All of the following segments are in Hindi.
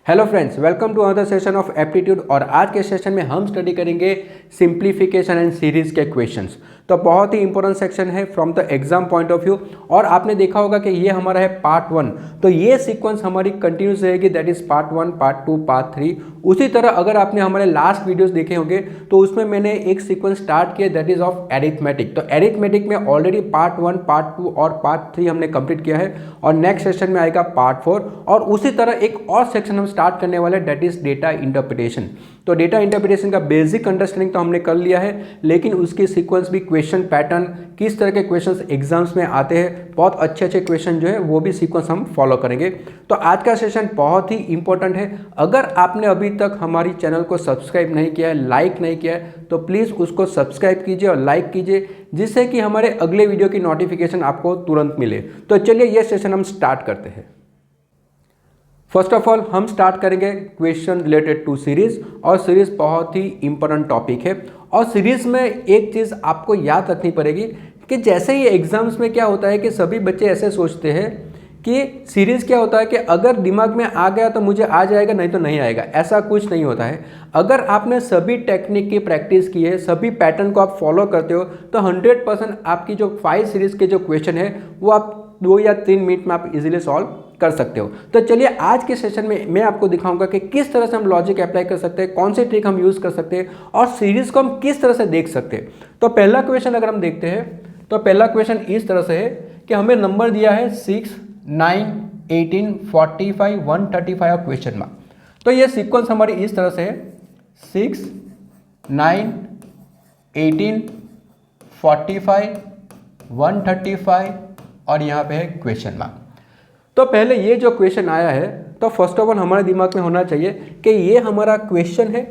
Hello friends, welcome to another session of aptitude. और आज के सेशन में हम स्टडी करेंगे सिंप्लीफिकेशन एंड सीरीज के क्वेश्चंस। तो बहुत ही इंपॉर्टेंट सेक्शन है from the exam point of view. और आपने देखा होगा कि ये हमारा है पार्ट 1, तो ये सीक्वेंस हमारी कंटिन्यूस रहेगी, that is part 1, part 2, part 3। उसी तरह अगर आपने हमारे लास्ट वीडियोस देखे होंगे तो उसमें मैंने एक सीक्वेंस स्टार्ट किया, दैट इज ऑफ एरिथमेटिक। तो एरिथमेटिक में ऑलरेडी पार्ट 1, पार्ट 2 और पार्ट 3 हमने कंप्लीट किया है और नेक्स्ट सेशन में आएगा पार्ट 4। और उसी तरह एक और सेक्शन हम स्टार्ट करने वाले, दैट इज डेटा इंटरप्रिटेशन। तो डेटा इंटरप्रिटेशन का बेसिक अंडरस्टैंडिंग तो हमने कर लिया है, लेकिन उसकी सीक्वेंस भी, क्वेश्चन पैटर्न, किस तरह के क्वेश्चंस एग्जाम्स में आते हैं, बहुत अच्छे अच्छे क्वेश्चन जो है वो भी सीक्वेंस हम फॉलो करेंगे। तो आज का सेशन बहुत ही इंपॉर्टेंट है। अगर आपने अभी तक हमारी चैनल को सब्सक्राइब नहीं किया है, लाइक नहीं किया है, तो प्लीज़ उसको सब्सक्राइब कीजिए और लाइक कीजिए, जिससे कि हमारे अगले वीडियो की नोटिफिकेशन आपको तुरंत मिले। तो चलिए ये सेशन हम स्टार्ट करते हैं। फर्स्ट ऑफ ऑल हम स्टार्ट करेंगे क्वेश्चन रिलेटेड टू सीरीज। और सीरीज बहुत ही इंपॉर्टेंट टॉपिक है। और सीरीज में एक चीज़ आपको याद रखनी पड़ेगी कि जैसे ही एग्जाम्स में क्या होता है कि सभी बच्चे ऐसे सोचते हैं कि सीरीज क्या होता है कि अगर दिमाग में आ गया तो मुझे आ जाएगा, नहीं तो नहीं आएगा। ऐसा कुछ नहीं होता है। अगर आपने सभी टेक्निक की प्रैक्टिस की है, सभी पैटर्न को आप फॉलो करते हो, तो 100% आपकी जो 5 सीरीज के जो क्वेश्चन है वो आप 2 या 3 मिनट में आप इजीली सॉल्व कर सकते हो। तो चलिए आज के सेशन में मैं आपको दिखाऊंगा कि किस तरह से हम लॉजिक अप्लाई कर सकते हैं, कौन से ट्रिक हम यूज़ कर सकते हैं और सीरीज को हम किस तरह से देख सकते हैं। तो पहला क्वेश्चन अगर हम देखते हैं तो पहला क्वेश्चन इस तरह से है कि हमें नंबर दिया है 6, 9, 18, 45, 135 और क्वेश्चन मार्क। तो ये सीक्वेंस हमारी इस तरह से है 6, 9, 18, 45, 135 और यहाँ पे है क्वेश्चन मार्क। तो पहले ये जो क्वेश्चन आया है, तो फर्स्ट ऑफ ऑल हमारे दिमाग में होना चाहिए कि ये हमारा क्वेश्चन है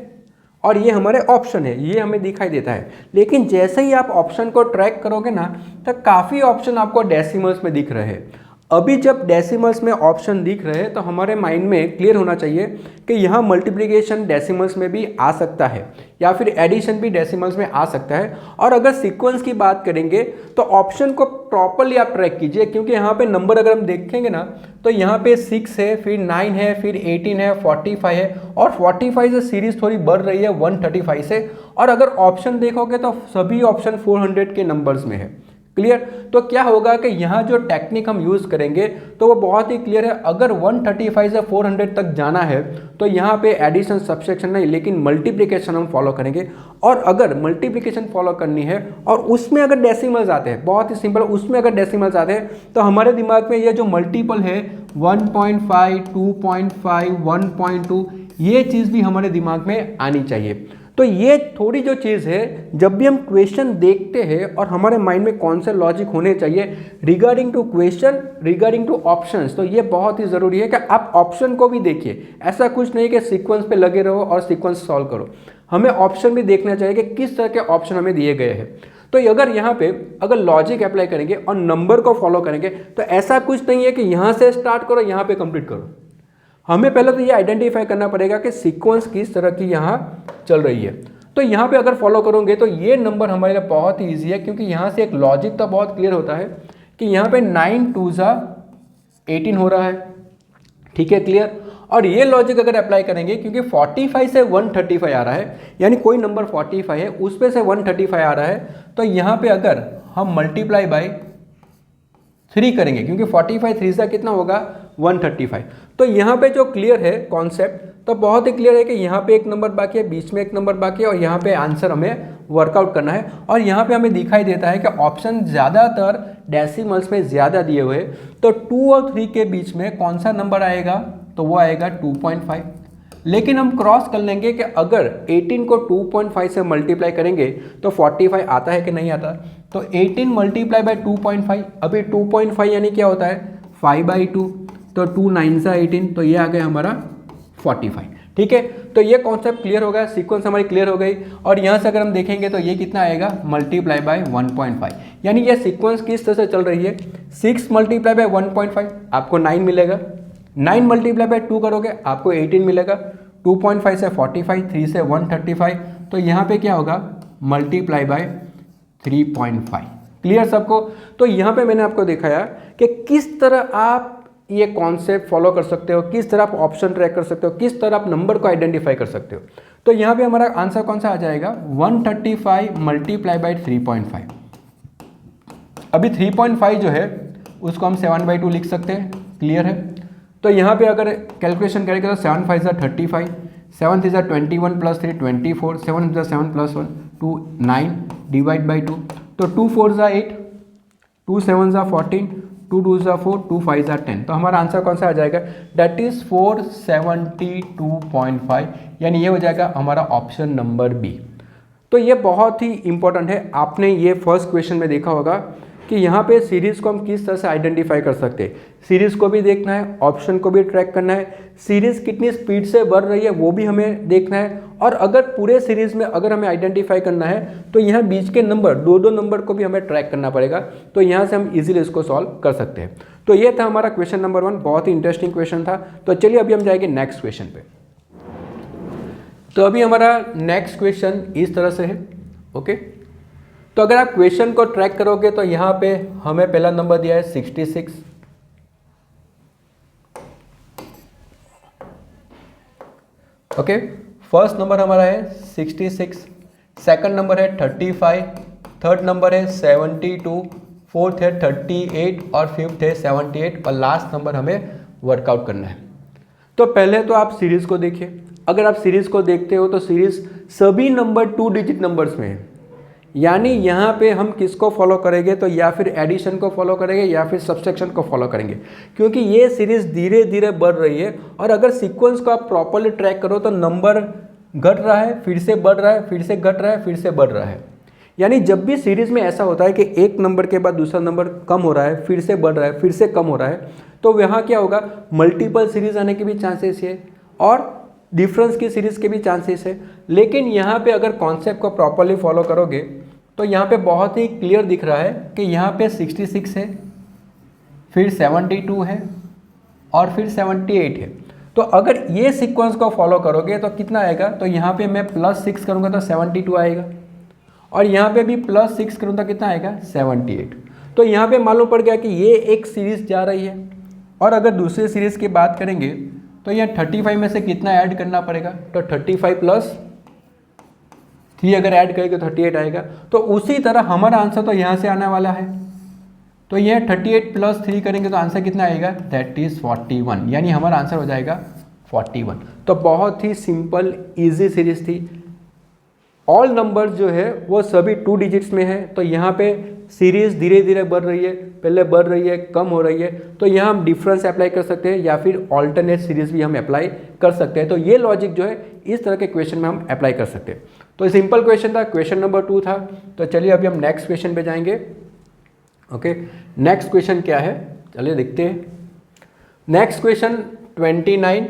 और ये हमारे ऑप्शन है, ये हमें दिखाई देता है। लेकिन जैसे ही आप ऑप्शन को ट्रैक करोगे ना, तो काफ़ी ऑप्शन आपको डेसिमल्स में दिख रहे हैं। अभी जब डेसिमल्स में ऑप्शन दिख रहे हैं तो हमारे माइंड में क्लियर होना चाहिए कि यहाँ मल्टीप्लिकेशन डेसिमल्स में भी आ सकता है या फिर एडिशन भी डेसिमल्स में आ सकता है। और अगर सीक्वेंस की बात करेंगे तो ऑप्शन को प्रॉपरली आप ट्रैक कीजिए, क्योंकि यहाँ पे नंबर अगर हम देखेंगे ना तो यहाँ पे 6 है, फिर 9 है, फिर 18 है, 45 है और 45 से सीरीज थोड़ी बढ़ रही है 135 से। और अगर ऑप्शन देखोगे तो सभी ऑप्शन 400 के नंबर्स में है। क्लियर? तो क्या होगा कि यहाँ जो टेक्निक हम यूज़ करेंगे तो वो बहुत ही क्लियर है। अगर 135 से 400 तक जाना है तो यहाँ पे एडिशन सब्सट्रैक्शन नहीं, लेकिन मल्टीप्लिकेशन हम फॉलो करेंगे। और अगर मल्टीप्लिकेशन फॉलो करनी है और उसमें अगर डेसिमल्स आते हैं, बहुत ही सिंपल, उसमें अगर डेसिमल्स आते हैं तो हमारे दिमाग में ये जो मल्टीपल है 1.5, 2.5, 1.2, ये चीज़ भी हमारे दिमाग में आनी चाहिए। तो ये थोड़ी जो चीज़ है, जब भी हम क्वेश्चन देखते हैं और हमारे माइंड में कौन से लॉजिक होने चाहिए regarding to question, regarding to options, तो ये बहुत ही ज़रूरी है कि आप ऑप्शन को भी देखिए। ऐसा कुछ नहीं कि सीक्वेंस पे लगे रहो और सीक्वेंस सॉल्व करो। हमें ऑप्शन भी देखना चाहिए कि किस तरह के ऑप्शन हमें दिए गए हैं। तो अगर यहाँ पे अगर लॉजिक अप्लाई करेंगे और नंबर को फॉलो करेंगे तो ऐसा कुछ नहीं है कि यहाँ से स्टार्ट करो यहाँ पे कंप्लीट करो। हमें पहले तो ये आइडेंटिफाई करना पड़ेगा कि सीक्वेंस किस तरह की यहाँ चल रही है। तो यहाँ पे अगर फॉलो करोगे तो ये नंबर हमारे लिए बहुत ही ईजी है, क्योंकि यहाँ से एक लॉजिक तो बहुत क्लियर होता है कि यहाँ पे 9 2 18 हो रहा है। ठीक है, क्लियर? और ये लॉजिक अगर अप्लाई करेंगे, क्योंकि 45 से 135 आ रहा है, यानी कोई नंबर 45 है उस पे से 135 आ रहा है, तो यहाँ पे अगर हम मल्टीप्लाई बाय 3 करेंगे, क्योंकि 45 3 से कितना होगा 135। तो यहाँ पे जो क्लियर है कॉन्सेप्ट, तो बहुत ही क्लियर है कि यहाँ पे एक नंबर बाकी है, बीच में एक नंबर बाकी है और यहाँ पे आंसर हमें वर्कआउट करना है। और यहाँ पे हमें दिखाई देता है कि ऑप्शन ज़्यादातर डेसिमल्स में ज़्यादा दिए हुए, तो 2 और 3 के बीच में कौन सा नंबर आएगा, तो वो आएगा 2.5। लेकिन हम क्रॉस कर लेंगे कि अगर 18 को 2.5 से मल्टीप्लाई करेंगे तो 45 आता है कि नहीं आता। तो 18 मल्टीप्लाई बाय 2.5, अभी 2.5 यानी क्या होता है 5/2, तो 2 9 से 18, तो ये आ गया हमारा 45। ठीक है, तो ये कॉन्सेप्ट क्लियर हो गया, सीक्वेंस हमारी क्लियर हो गई। और यहाँ से अगर हम देखेंगे तो ये कितना आएगा मल्टीप्लाई बाय 1.5, यानी ये सीक्वेंस किस तरह से चल रही है। 6 मल्टीप्लाई बाय 1.5 आपको 9 मिलेगा, 9 मल्टीप्लाई बाय 2 करोगे आपको 18 मिलेगा, 2.5 से 45, 3 से 135, तो यहाँ पे क्या होगा मल्टीप्लाई बाय 3.5। क्लियर सबको? तो यहाँ पे मैंने आपको दिखाया कि किस तरह आप ये कॉन्सेप्ट फॉलो कर सकते हो, किस तरह आप ऑप्शन ट्रैक कर सकते हो, किस तरह आप नंबर को आइडेंटिफाई कर सकते हो। तो यहाँ पे हमारा आंसर कौन सा आ जाएगा, 135 मल्टीप्लाई बाई 3.5। अभी 3.5 जो है उसको हम 7/2 लिख सकते हैं, क्लियर है। तो यहाँ पे अगर कैलकुलेशन करेंगे तो 7 5 35, 7 3 21 प्लस 3 24, 7 7 प्लस 1 2 9 डिवाइड बाई 2, तो 2 4 8, 2 7 14, 2 2 4, 2 5 10। तो हमारा आंसर कौन सा आ जाएगा, दैट इज 472.5, यानी ये हो जाएगा हमारा ऑप्शन नंबर बी। तो ये बहुत ही इंपॉर्टेंट है। आपने ये फर्स्ट क्वेश्चन में देखा होगा कि यहाँ पे सीरीज़ को हम किस तरह से आइडेंटिफाई कर सकते हैं। सीरीज़ को भी देखना है, ऑप्शन को भी ट्रैक करना है, सीरीज़ कितनी स्पीड से बढ़ रही है वो भी हमें देखना है, और अगर पूरे सीरीज़ में अगर हमें आइडेंटिफाई करना है तो यहाँ बीच के नंबर दो नंबर को भी हमें ट्रैक करना पड़ेगा। तो यहाँ से हम इजीली इसको सॉल्व कर सकते हैं। तो ये था हमारा क्वेश्चन नंबर 1, बहुत ही इंटरेस्टिंग क्वेश्चन था। तो चलिए अभी हम जाएंगे नेक्स्ट क्वेश्चन पे। तो अभी हमारा नेक्स्ट क्वेश्चन इस तरह से है, ओके। तो अगर आप क्वेश्चन को ट्रैक करोगे तो यहाँ पे हमें पहला नंबर दिया है 66, ओके। फर्स्ट नंबर हमारा है 66, सेकंड नंबर है 35, थर्ड नंबर है 72, फोर्थ है 38 और फिफ्थ है 78 और लास्ट नंबर हमें वर्कआउट करना है। तो पहले तो आप सीरीज़ को देखिए। अगर आप सीरीज़ को देखते हो तो सीरीज़ सभी नंबर 2 डिजिट नंबर्स में है, यानी यहाँ पे हम किसको फॉलो करेंगे, तो या फिर एडिशन को फॉलो करेंगे या फिर सब्सट्रैक्शन को फॉलो करेंगे, क्योंकि ये सीरीज़ धीरे धीरे बढ़ रही है। और अगर सीक्वेंस को आप प्रॉपरली ट्रैक करो तो नंबर घट रहा है, फिर से बढ़ रहा है, फिर से घट रहा है, फिर से बढ़ रहा है। यानी जब भी सीरीज़ में ऐसा होता है कि एक नंबर के बाद दूसरा नंबर कम हो रहा है, फिर से बढ़ रहा है, फिर से कम हो रहा है, तो यहाँ क्या होगा, मल्टीपल सीरीज़ आने के भी चांसेस है और डिफरेंस की सीरीज़ के भी चांसेस है। लेकिन यहाँ पे अगर कॉन्सेप्ट को प्रॉपरली फॉलो करोगे तो यहाँ पे बहुत ही क्लियर दिख रहा है कि यहाँ पे 66 है, फिर 72 है और फिर 78 है। तो अगर ये सीक्वेंस को फॉलो करोगे तो कितना आएगा, तो यहाँ पे मैं +6 करूँगा तो 72 आएगा, और यहाँ पे भी +6 करूँ तो कितना आएगा, 78। तो यहाँ पे मालूम पड़ गया कि ये एक सीरीज़ जा रही है। और अगर दूसरी सीरीज़ की बात करेंगे तो यहाँ 35 में से कितना ऐड करना पड़ेगा, तो 35 + 3 अगर ऐड करेंगे तो 38 आएगा। तो उसी तरह हमारा आंसर तो यहाँ से आने वाला है। तो ये 38 + 3 करेंगे तो आंसर कितना आएगा, दैट इज़ 41, यानी हमारा आंसर हो जाएगा 41। तो बहुत ही सिंपल इजी सीरीज थी। ऑल नंबर्स जो है वो सभी 2 डिजिट्स में है। तो यहाँ पे सीरीज़ धीरे धीरे बढ़ रही है, पहले बढ़ रही है, कम हो रही है। तो यहाँ हम डिफरेंस अप्लाई कर सकते हैं या फिर ऑल्टरनेट सीरीज़ भी हम अप्लाई कर सकते हैं। तो ये लॉजिक जो है इस तरह के क्वेश्चन में हम अप्लाई कर सकते हैं। तो सिंपल क्वेश्चन था, क्वेश्चन नंबर 2 था। तो चलिए अभी हम नेक्स्ट क्वेश्चन पे जाएंगे, ओके। नेक्स्ट क्वेश्चन क्या है, चलिए देखते हैं। Next question 29।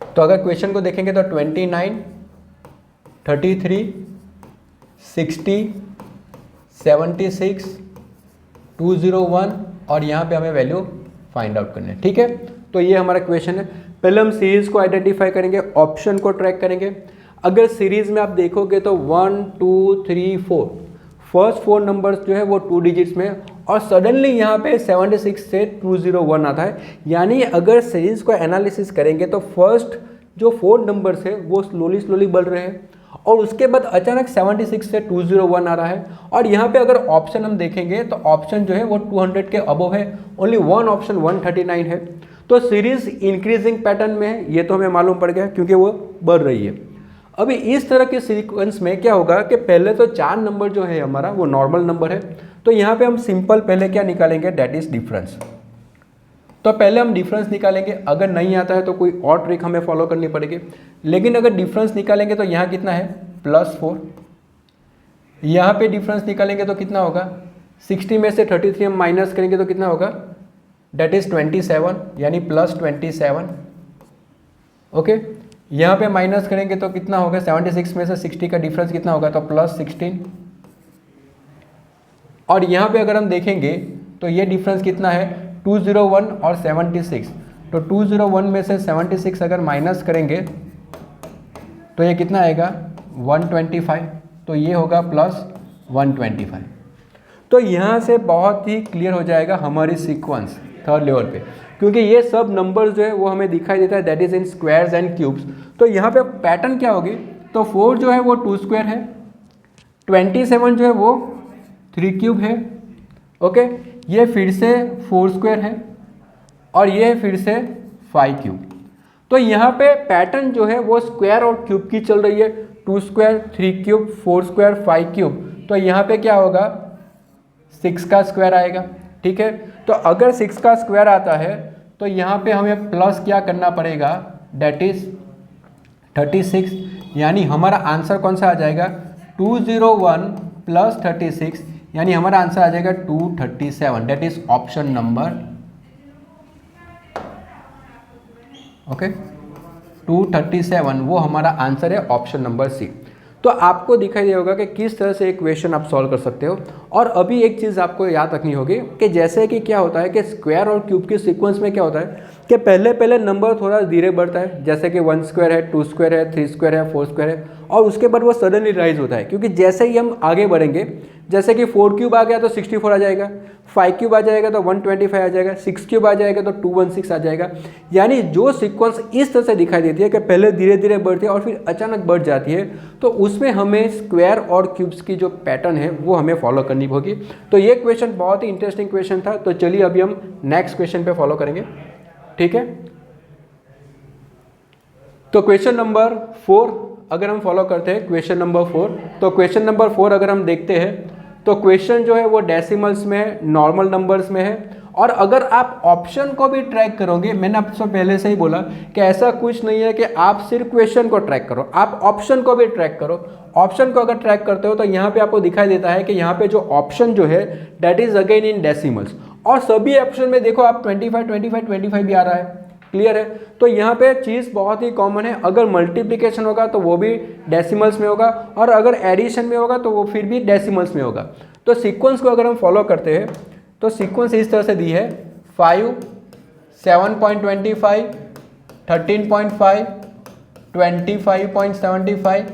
तो अगर क्वेश्चन को देखेंगे तो 29, 33, 60, 76, 201 और यहाँ पे हमें वैल्यू फाइंड आउट करनी है, ठीक है। तो ये हमारा क्वेश्चन है। पहले हम सीरीज़ को आइडेंटिफाई करेंगे, ऑप्शन को ट्रैक करेंगे। अगर सीरीज़ में आप देखोगे तो 1 2 3 4 फर्स्ट 4 नंबर्स जो है वो 2 डिजिट्स में, और सडनली यहाँ पे 76 से 201 आता है। यानी अगर सीरीज़ को एनालिसिस करेंगे तो फर्स्ट जो 4 नंबर्स है वो स्लोली बढ़ रहे हैं, और उसके बाद अचानक 76 से 201 आ रहा है। और यहाँ पे अगर ऑप्शन हम देखेंगे तो ऑप्शन जो है वो 200 के अबव है, ओनली वन ऑप्शन 139 है। तो सीरीज़ इंक्रीजिंग पैटर्न में है, ये तो हमें मालूम पड़ गया क्योंकि वो बढ़ रही है। अभी इस तरह के सीक्वेंस में क्या होगा कि पहले तो 4 नंबर जो है हमारा वो नॉर्मल नंबर है। तो यहाँ पे हम सिंपल पहले क्या निकालेंगे, दैट इज़ डिफरेंस। तो पहले हम डिफरेंस निकालेंगे। अगर नहीं आता है तो कोई और ट्रिक हमें फॉलो करनी पड़ेगी। लेकिन अगर डिफरेंस निकालेंगे तो यहाँ कितना है, +4। यहाँ पे डिफरेंस निकालेंगे तो कितना होगा, 60 में से 33 हम माइनस करेंगे तो कितना होगा, दैट इज़ 27, यानी +27, ओके। यहाँ पे माइनस करेंगे तो कितना होगा, 76 में से 60 का डिफरेंस कितना होगा, तो +16। और यहाँ पे अगर हम देखेंगे तो ये डिफरेंस कितना है, 201 और 76। तो 201 में से 76 अगर माइनस करेंगे तो ये कितना आएगा, 125। तो ये होगा +125। तो यहाँ से बहुत ही क्लियर हो जाएगा हमारी सीक्वेंस थर्ड लेवल पे, क्योंकि ये सब नंबर्स जो है वो हमें दिखाई देता है that is in squares and cubes. तो यहाँ पे पैटर्न क्या होगी, तो 4 जो है वो 2 स्क्वायर है, 27 जो है वो 3 क्यूब है, ओके, ये फिर से 4 स्क्वायर है और ये फिर से 5 क्यूब। तो यहाँ पे पैटर्न जो है वो स्क्वायर और क्यूब की चल रही है, 2 स्क्वायर 3 क्यूब 4 स्क्वायर 5 क्यूब। तो यहाँ पे क्या होगा, 6 का स्क्वायर आएगा, ठीक है। तो अगर 6 का स्क्वायर आता है तो यहाँ पे हमें प्लस क्या करना पड़ेगा, डेट इज 36, यानी हमारा आंसर कौन सा आ जाएगा, 201 प्लस 36, यानी हमारा आंसर आ जाएगा 237, that is option number, okay, 237 वो हमारा आंसर है ऑप्शन नंबर सी। तो आपको दिखाई दिया होगा कि किस तरह से एक क्वेश्चन आप सॉल्व कर सकते हो। और अभी एक चीज़ आपको याद रखनी होगी कि जैसे कि क्या होता है कि स्क्वायर और क्यूब के सीक्वेंस में क्या होता है कि पहले नंबर थोड़ा धीरे बढ़ता है, जैसे कि 1 स्क्वायर है, 2 स्क्वायर है, 3 स्क्वायर है, 4 स्क्वायर है, और उसके बाद वो सडनली राइज होता है, क्योंकि जैसे ही हम आगे बढ़ेंगे, जैसे कि 4 क्यूब आ गया तो 64 आ जाएगा, 5 क्यूब आ जाएगा तो 125 आ जाएगा, 6 क्यूब आ जाएगा तो 216 आ जाएगा। यानी जो सीक्वेंस इस तरह से दिखाई देती है कि पहले धीरे धीरे बढ़ती है और फिर अचानक बढ़ जाती है, तो उसमें हमें स्क्वायर और क्यूब्स की जो पैटर्न है वो हमें फॉलो करनी होगी। तो ये क्वेश्चन बहुत ही इंटरेस्टिंग क्वेश्चन था। तो चलिए अभी हम नेक्स्ट क्वेश्चन पे फॉलो करेंगे, ठीक है। तो क्वेश्चन नंबर 4 अगर हम फॉलो करते हैं, क्वेश्चन नंबर 4, तो क्वेश्चन नंबर 4 अगर हम देखते हैं तो क्वेश्चन जो है वो डेसिमल्स में है, नॉर्मल नंबर्स में है। और अगर आप ऑप्शन को भी ट्रैक करोगे, मैंने आपसे पहले से ही बोला कि ऐसा कुछ नहीं है कि आप सिर्फ क्वेश्चन को ट्रैक करो, आप ऑप्शन को भी ट्रैक करो। ऑप्शन को अगर ट्रैक करते हो तो यहाँ पे आपको दिखाई देता है कि यहाँ पे जो ऑप्शन जो है that is again in decimals, और सभी ऑप्शन में देखो आप 25 25 25 भी आ रहा है, क्लियर है। तो यहाँ पे चीज़ बहुत ही कॉमन है, अगर मल्टीप्लिकेशन होगा तो वो भी डेसिमल्स में होगा, और अगर एडिशन में होगा तो वो फिर भी डेसिमल्स में होगा। तो सीक्वेंस को अगर हम फॉलो करते हैं तो सीक्वेंस इस तरह से दी है, 5 7.25 13.5 25.75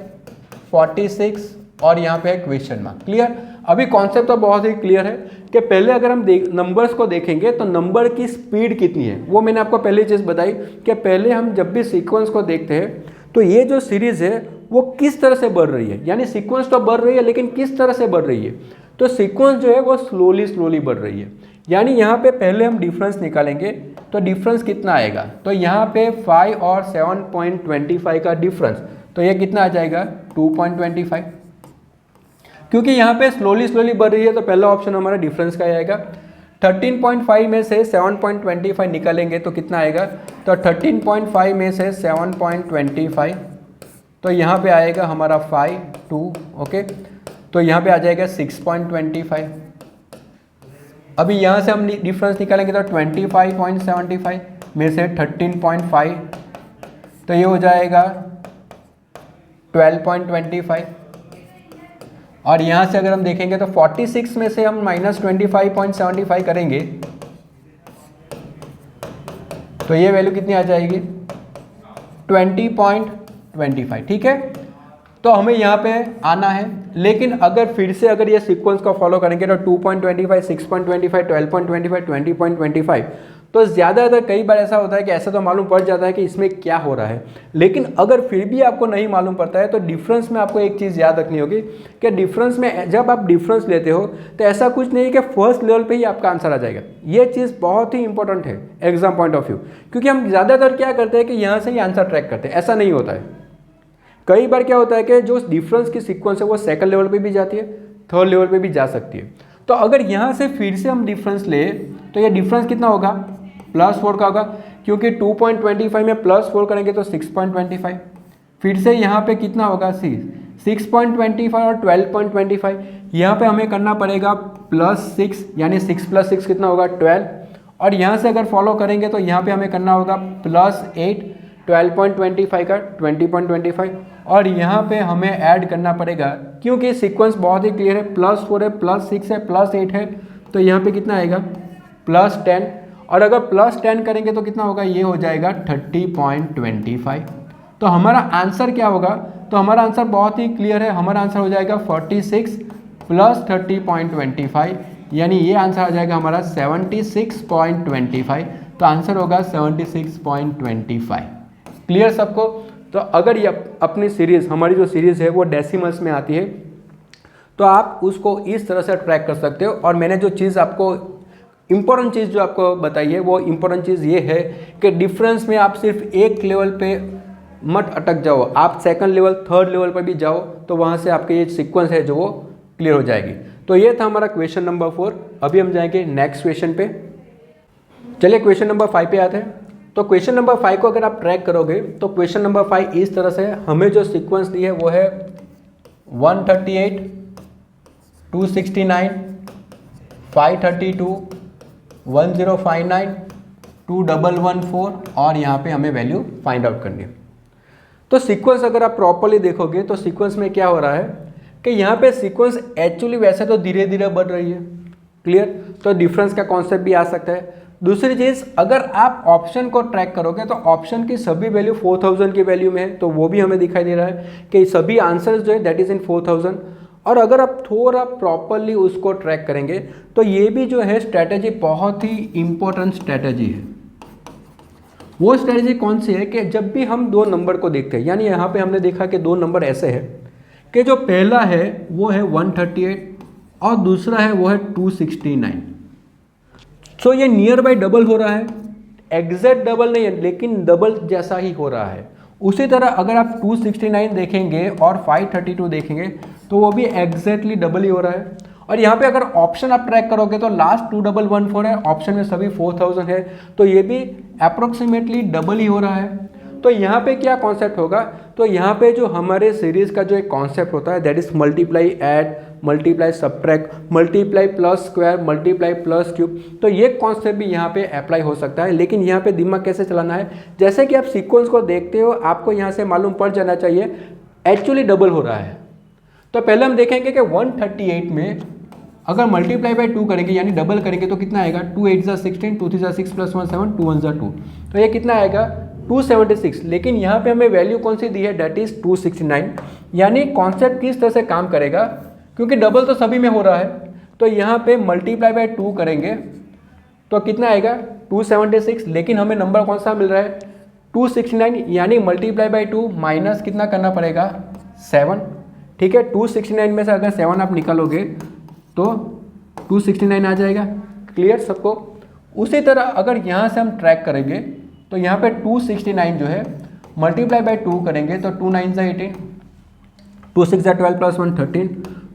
46 और यहाँ पे है क्वेश्चन मार्क, क्लियर। अभी कॉन्सेप्ट तो बहुत ही क्लियर है कि पहले अगर हम नंबर्स को देखेंगे तो नंबर की स्पीड कितनी है, वो मैंने आपको पहली चीज़ बताई कि पहले हम जब भी सीक्वेंस को देखते हैं तो ये जो सीरीज़ है वो किस तरह से बढ़ रही है, यानी सीक्वेंस तो बढ़ रही है लेकिन किस तरह से बढ़ रही है। तो सीक्वेंस जो है वो स्लोली बढ़ रही है, यानी यहाँ पे पहले हम डिफरेंस निकालेंगे तो डिफरेंस कितना आएगा, तो यहाँ पे 5 और 7.25 का डिफरेंस, तो ये कितना आ जाएगा 2.25, क्योंकि यहाँ पे स्लोली बढ़ रही है तो पहला ऑप्शन हमारा डिफरेंस का आएगा। 13.5 में से 7.25 निकालेंगे तो कितना आएगा, तो 13.5 में से 7.25, तो यहाँ पे आएगा हमारा 5 2, ओके, तो यहाँ पे आ जाएगा 6.25। अभी यहाँ से हम डिफरेंस निकालेंगे तो 25.75 में से 13.5, तो ये हो जाएगा 12.25, और यहाँ से अगर हम देखेंगे तो 46 में से हम -25.75 करेंगे तो ये वैल्यू कितनी आ जाएगी 20.25, ठीक है। तो हमें यहाँ पे आना है, लेकिन अगर फिर से अगर ये सीक्वेंस को फॉलो करेंगे तो 2.25 6.25 12.25 20.25, तो ज़्यादातर कई बार ऐसा होता है कि ऐसा तो मालूम पड़ जाता है कि इसमें क्या हो रहा है, लेकिन अगर फिर भी आपको नहीं मालूम पड़ता है तो डिफरेंस में आपको एक चीज़ याद रखनी होगी कि डिफरेंस में जब आप डिफरेंस लेते हो तो ऐसा कुछ नहीं है कि फर्स्ट लेवल पे ही आपका आंसर आ जाएगा। ये चीज़ बहुत ही इंपॉर्टेंट है एग्जाम पॉइंट ऑफ व्यू, क्योंकि हम ज़्यादातर क्या करते हैं कि यहाँ से ही आंसर ट्रैक करते हैं, ऐसा नहीं होता है। कई बार क्या होता है कि जो डिफरेंस की सीक्वेंस है वो सेकंड लेवल पे भी जाती है, थर्ड लेवल पे भी जा सकती है। तो अगर यहाँ से फिर से हम डिफरेंस ले तो ये डिफरेंस कितना होगा +4 का होगा, क्योंकि 2.25 में +4 करेंगे तो 6.25, फिर से यहाँ पे कितना होगा 6.25 और 12.25, यहाँ पे हमें करना पड़ेगा +6, यानी 6 + 6 कितना होगा 12, और यहाँ से अगर फॉलो करेंगे तो यहाँ पे हमें करना होगा +8 12.25 का 20.25, और यहाँ पे हमें ऐड करना पड़ेगा क्योंकि सीक्वेंस बहुत ही क्लियर है, +4 है +6 है +8 है, तो यहाँ पे कितना आएगा +10, और अगर +10 करेंगे तो कितना होगा, ये हो जाएगा 30.25। तो हमारा आंसर क्या होगा, तो हमारा आंसर बहुत ही क्लियर है, हमारा आंसर हो जाएगा 46 प्लस 30.25, यानी ये आंसर आ जाएगा हमारा 76.25। तो आंसर होगा 76.25। क्लियर सबको? तो अगर ये अपनी सीरीज़, हमारी जो सीरीज़ है वो डेसिमल्स में आती है तो आप उसको इस तरह से ट्रैक कर सकते हो। और मैंने जो चीज़ आपको इम्पोर्टेंट चीज़ जो आपको बताई है वो इम्पोर्टेंट चीज़ ये है कि डिफरेंस में आप सिर्फ एक लेवल पे मत अटक जाओ, आप सेकंड लेवल, थर्ड लेवल पर भी जाओ तो वहाँ से आपके ये सीक्वेंस है जो वो क्लियर हो जाएगी। तो ये था हमारा क्वेश्चन नंबर 4। अभी हम जाएंगे नेक्स्ट क्वेश्चन पे। चलिए क्वेश्चन नंबर 5 पे आते हैं। तो क्वेश्चन नंबर 5 को अगर आप ट्रैक करोगे तो क्वेश्चन नंबर 5 इस तरह से, हमें जो सीक्वेंस दी है वो है 138, 269, 532, 1059, 2114 और यहाँ पे हमें वैल्यू फाइंड आउट करनी है। तो सीक्वेंस अगर आप प्रॉपरली देखोगे तो सीक्वेंस में क्या हो रहा है कि यहाँ पे सीक्वेंस एक्चुअली वैसे तो धीरे धीरे बढ़ रही है। क्लियर? तो डिफरेंस का कॉन्सेप्ट भी आ सकता है। दूसरी चीज़, अगर आप ऑप्शन को ट्रैक करोगे तो ऑप्शन की सभी वैल्यू 4000 की वैल्यू में है, तो वो भी हमें दिखाई दे रहा है कि सभी आंसर्स जो है दैट इज़ इन 4000। और अगर आप थोड़ा प्रॉपरली उसको ट्रैक करेंगे तो ये भी जो है स्ट्रैटेजी बहुत ही इंपॉर्टेंट स्ट्रैटेजी है। वो स्ट्रैटेजी कौन सी है कि जब भी हम दो नंबर को देखते हैं, यानी यहाँ पे हमने देखा कि दो नंबर ऐसे है कि जो पहला है वो है 138 और दूसरा है वो है 269। सो ये नियर बाई डबल हो रहा है, एग्जैक्ट डबल नहीं है लेकिन डबल जैसा ही हो रहा है। उसी तरह अगर आप 269 देखेंगे और 532 देखेंगे तो वो भी एग्जैक्टली डबल ही हो रहा है। और यहाँ पे अगर ऑप्शन आप ट्रैक करोगे तो लास्ट 2114 है, ऑप्शन में सभी 4000 है, तो ये भी अप्रोक्सीमेटली डबल ही हो रहा है। तो यहाँ पे क्या कॉन्सेप्ट होगा, तो यहाँ पे जो हमारे सीरीज़ का जो एक कॉन्सेप्ट होता है that is multiply add, multiply subtract, multiply plus square, multiply plus cube. तो ये कॉन्सेप्ट भी यहाँ पे अप्लाई हो सकता है। लेकिन यहाँ पे दिमाग कैसे चलाना है, जैसे कि आप सीक्वेंस को देखते हो आपको यहाँ से मालूम पड़ जाना चाहिए एक्चुअली डबल हो रहा है। तो पहले हम देखेंगे कि 138 में अगर मल्टीप्लाई बाय 2 करेंगे यानी डबल करेंगे तो कितना आएगा, 2 8 ज़ा 16, 2 3 ज़ा 6 प्लस 1 7, 2 1 ज़ा 2, तो ये कितना आएगा 276। लेकिन यहाँ पे हमें वैल्यू कौन सी दी है, डेट इज़ 269। यानी कॉन्सेप्ट किस तरह से काम करेगा, क्योंकि डबल तो सभी में हो रहा है, तो यहाँ पे मल्टीप्लाई बाय 2 करेंगे तो कितना आएगा 276। लेकिन हमें नंबर कौन सा मिल रहा है 269, यानी मल्टीप्लाई बाय 2 माइनस कितना करना पड़ेगा 7। ठीक है, 269 में से अगर 7 आप निकालोगे तो 269 आ जाएगा। क्लियर सबको? उसी तरह अगर यहाँ से हम ट्रैक करेंगे तो यहाँ पे 269 जो है मल्टीप्लाई बाय 2 करेंगे तो 2 9 ज़ा 18, 2 6 ज़ा 12 प्लस 1 13,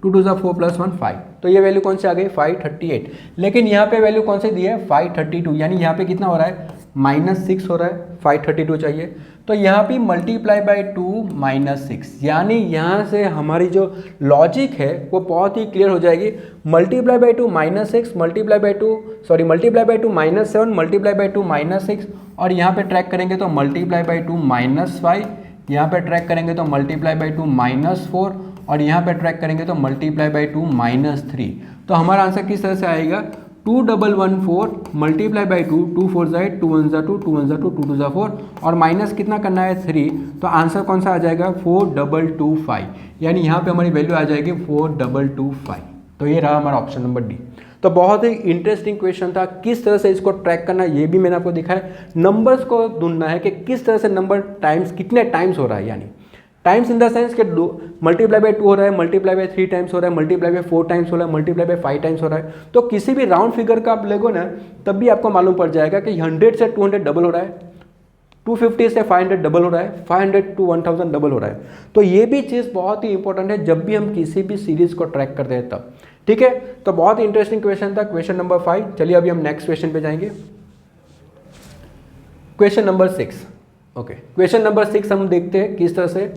2 2 ज़ा 4 प्लस 1 5। तो ये वैल्यू कौन सी आ गई 538। लेकिन यहाँ पे वैल्यू कौन सी दी है 532, यानी यहाँ पे कितना हो रहा है -6 हो रहा है, 532 चाहिए। तो यहाँ पे मल्टीप्लाई बाय 2 -6, यानी यहाँ से हमारी जो लॉजिक है वो बहुत ही क्लियर हो जाएगी। Multiply by 2 -6, multiply by 2 -7, multiply by 2 -6, और यहाँ पे ट्रैक करेंगे तो मल्टीप्लाई बाय 2 -5, यहाँ पे ट्रैक करेंगे तो मल्टीप्लाई बाय 2 -4, और यहाँ पे ट्रैक करेंगे तो मल्टीप्लाई बाय 2 -3। तो हमारा आंसर किस तरह से आएगा 2114 मल्टीप्लाई बाई 2, 2 4 ज़ा 8, 2 1 ज़ा 2, 2 1 ज़ा 2, 2 2 ज़ा 4, और माइनस कितना करना है 3। तो आंसर कौन सा आ जाएगा 4225, यानी यहाँ पे हमारी वैल्यू आ जाएगी 4225। तो ये रहा हमारा ऑप्शन नंबर डी। तो बहुत ही इंटरेस्टिंग क्वेश्चन था, किस तरह से इसको ट्रैक करना ये भी मैंने आपको दिखाया। नंबर्स को ढूंढना है कि किस तरह से नंबर टाइम्स कितने टाइम्स हो रहा है, यानी टाइम्स इन द सेंस कि मल्टीप्लाई बाय 2 हो रहा है, मल्टीप्लाई बाय 3 टाइम्स हो रहा है, मल्टीप्लाई बाय 4 टाइम्स हो रहा है, मल्टीप्लाई बाय 5 टाइम्स हो रहा है। तो किसी भी राउंड फिगर का आप लगो ना तब भी आपको मालूम पड़ जाएगा कि 100 से 200 डबल हो रहा है, 250 से 500 डबल हो रहा है, 500 to 1000 डबल हो रहा है। तो ये भी चीज़ बहुत ही इंपॉर्टेंट है जब भी हम किसी भी सीरीज़ को ट्रैक करते हैं तब। ठीक है, तो बहुत ही इंटरेस्टिंग क्वेश्चन था क्वेश्चन नंबर 5। चलिए अभी हम नेक्स्ट क्वेश्चन पे जाएंगे, question number 6। Okay, question number 6 हम देखते हैं किस तरह से।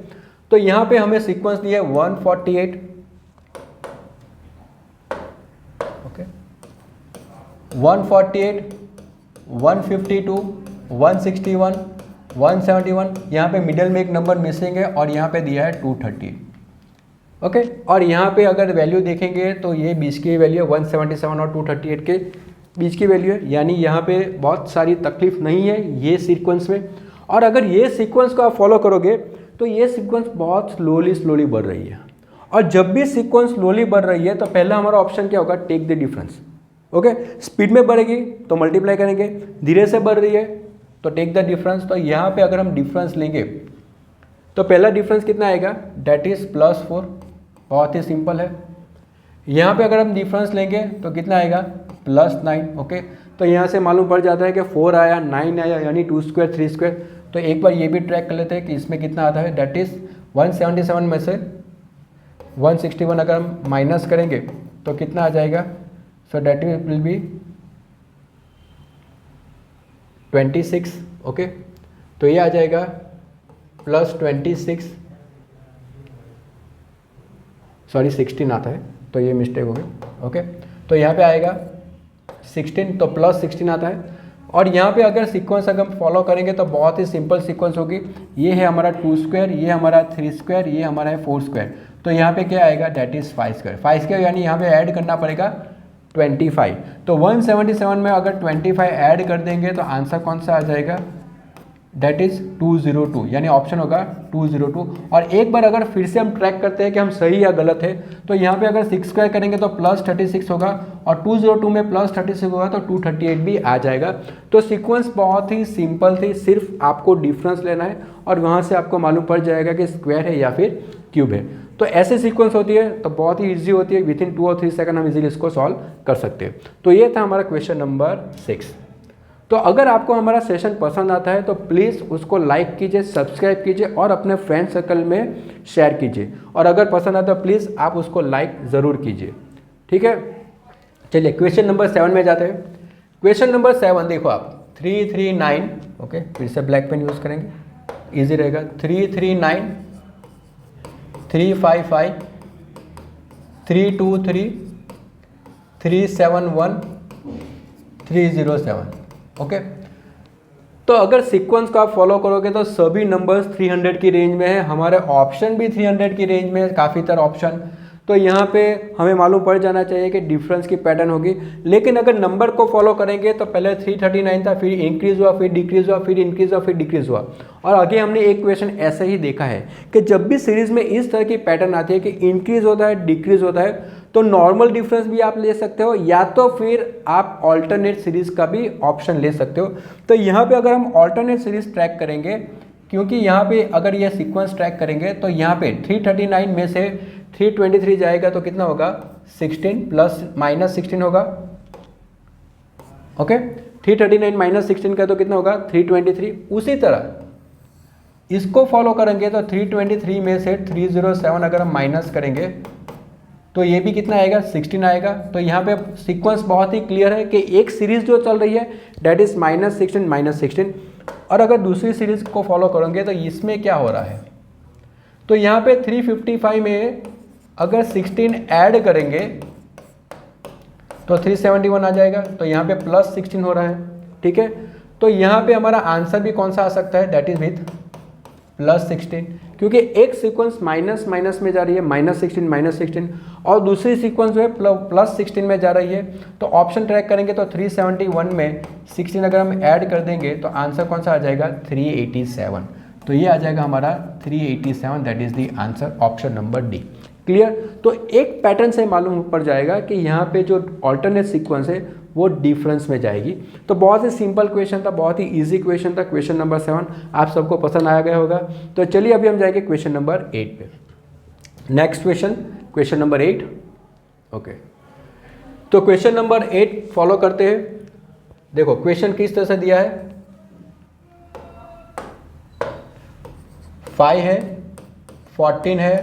तो यहाँ पे हमें सीक्वेंस दिया है 148, ओके, 148, 152, 161, 171, यहाँ पे मिडल में एक नंबर मिसिंग है और यहाँ पे दिया है 230। ओके, और यहाँ पे अगर वैल्यू देखेंगे तो ये बीच की वैल्यू है 177 और 238 के बीच की वैल्यू है, यानी यहाँ पे बहुत सारी तकलीफ नहीं है ये सीक्वेंस में। और अगर ये सीक्वेंस को आप फॉलो करोगे तो ये सीक्वेंस बहुत स्लोली बढ़ रही है। और जब भी सीक्वेंस स्लोली बढ़ रही है तो पहला हमारा ऑप्शन क्या होगा, take the difference. Okay, speed में बढ़ेगी तो मल्टीप्लाई करेंगे, धीरे से बढ़ रही है तो टेक द डिफरेंस। तो यहाँ पे अगर हम डिफरेंस लेंगे तो पहला डिफरेंस कितना आएगा, डेट इज +4, बहुत ही सिंपल है। यहाँ पे अगर हम डिफरेंस लेंगे तो कितना आएगा, +9। ओके, तो यहाँ से मालूम पड़ जाता है कि 4 आया, 9 आया, यानी 2 स्क्वायर 3 स्क्वायर। तो एक बार ये भी ट्रैक कर लेते हैं कि इसमें कितना आता है, डेट इज 177 में से 161 अगर हम माइनस करेंगे तो कितना आ जाएगा, सो डेट विल बी 26। ओके, तो ये आ जाएगा +26, सॉरी 16 आता है तो ये मिस्टेक हो गई। ओके, तो यहाँ पे आएगा 16, तो +16 आता है। और यहाँ पे अगर सीक्वेंस अगर हम फॉलो करेंगे तो बहुत ही सिंपल सीक्वेंस होगी। ये है हमारा 2 स्क्वायर, ये हमारा 3 स्क्वायर, ये हमारा है 4 स्क्वायर। तो यहाँ पे क्या आएगा, डेट इज़ 5 स्क्वायर। 5 स्क्वायर यानी यहाँ पे ऐड करना पड़ेगा 25। तो 177 में अगर 25 ऐड कर देंगे तो आंसर कौन सा आ जाएगा, डेट इज़ 202, यानी ऑप्शन होगा 202। और एक बार अगर फिर से हम ट्रैक करते हैं कि हम सही या गलत है, तो यहाँ पे अगर 6 स्क्वायर करेंगे तो +36 होगा, और 202 में +36 होगा तो 238 भी आ जाएगा। तो सीक्वेंस बहुत ही सिंपल थी, सिर्फ आपको डिफरेंस लेना है और वहाँ से आपको मालूम पड़ जाएगा कि स्क्वायर है या फिर क्यूब है। तो ऐसे सीक्वेंस होती है तो बहुत ही ईजी होती है, विथिन 2 और 3 सेकंड हम इजीली इसको सॉल्व कर सकते हैं। तो ये था हमारा क्वेश्चन नंबर 6। तो अगर आपको हमारा सेशन पसंद आता है तो प्लीज़ उसको लाइक कीजिए, सब्सक्राइब कीजिए और अपने फ्रेंड सर्कल में शेयर कीजिए। और अगर पसंद आता है तो प्लीज़ आप उसको लाइक ज़रूर कीजिए, ठीक है। चलिए क्वेश्चन नंबर 7 में जाते हैं। क्वेश्चन नंबर 7 देखो आप, 339, ओके, फिर से ब्लैक पेन यूज़ करेंगे, ईजी रहेगा। 339 355 323 371 307। ओके, तो अगर सीक्वेंस को आप फॉलो करोगे तो सभी नंबर्स 300 की रेंज में है, हमारे ऑप्शन भी 300 की रेंज में है, काफ़ी तरह ऑप्शन। तो यहाँ पे हमें मालूम पड़ जाना चाहिए कि डिफरेंस की पैटर्न होगी। लेकिन अगर नंबर को फॉलो करेंगे तो पहले 339 था, फिर इंक्रीज हुआ, फिर डिक्रीज हुआ, फिर इंक्रीज हुआ, फिर डिक्रीज हुआ। और आगे हमने एक क्वेश्चन ऐसे ही देखा है कि जब भी सीरीज में इस तरह की पैटर्न आती है कि इंक्रीज होता है, डिक्रीज होता है, तो नॉर्मल डिफरेंस भी आप ले सकते हो, या तो फिर आप ऑल्टरनेट सीरीज का भी ऑप्शन ले सकते हो। तो यहाँ पे अगर हम ऑल्टरनेट सीरीज ट्रैक करेंगे, क्योंकि यहाँ पे अगर ये सीक्वेंस ट्रैक करेंगे तो यहाँ पे 339 में से 323 जाएगा तो कितना होगा, 16 ± 16 होगा। ओके, 339 - 16 का तो कितना होगा, 323। उसी तरह इसको फॉलो करेंगे तो 323 में से 307 अगर हम माइनस करेंगे तो ये भी कितना आएगा, 16 आएगा। तो यहाँ पे सीक्वेंस बहुत ही क्लियर है कि एक सीरीज जो चल रही है डेट इज -16 -16, और अगर दूसरी सीरीज को फॉलो करेंगे तो इसमें क्या हो रहा है, तो यहाँ पे 355 में अगर 16 ऐड करेंगे तो 371 आ जाएगा। तो यहाँ पे +16 हो रहा है, ठीक है। तो यहाँ पे हमारा आंसर भी कौन सा आ सकता है, डेट इज विथ +16, क्योंकि एक सीक्वेंस माइनस माइनस में जा रही है, -16 -16, और दूसरी सीक्वेंस जो है +16 में जा रही है। तो ऑप्शन ट्रैक करेंगे तो 371 में 16 अगर हम ऐड कर देंगे तो आंसर कौन सा आ जाएगा, 387। तो ये आ जाएगा हमारा 387, that is the answer, option number D. Clear. तो एक पैटर्न से मालूम पड़ जाएगा कि यहाँ पे जो ऑल्टरनेट सीक्वेंस है वो डिफरेंस में जाएगी। तो बहुत ही सिंपल क्वेश्चन था, बहुत ही इजी क्वेश्चन था, क्वेश्चन नंबर 7 आप सबको पसंद आया गया होगा। तो चलिए अभी हम जाएंगे क्वेश्चन नंबर 8 पे। Next question, question number 8। Okay, तो क्वेश्चन नंबर 8 फॉलो करते हैं। देखो क्वेश्चन किस तरह से दिया है, 5 है, 14 है,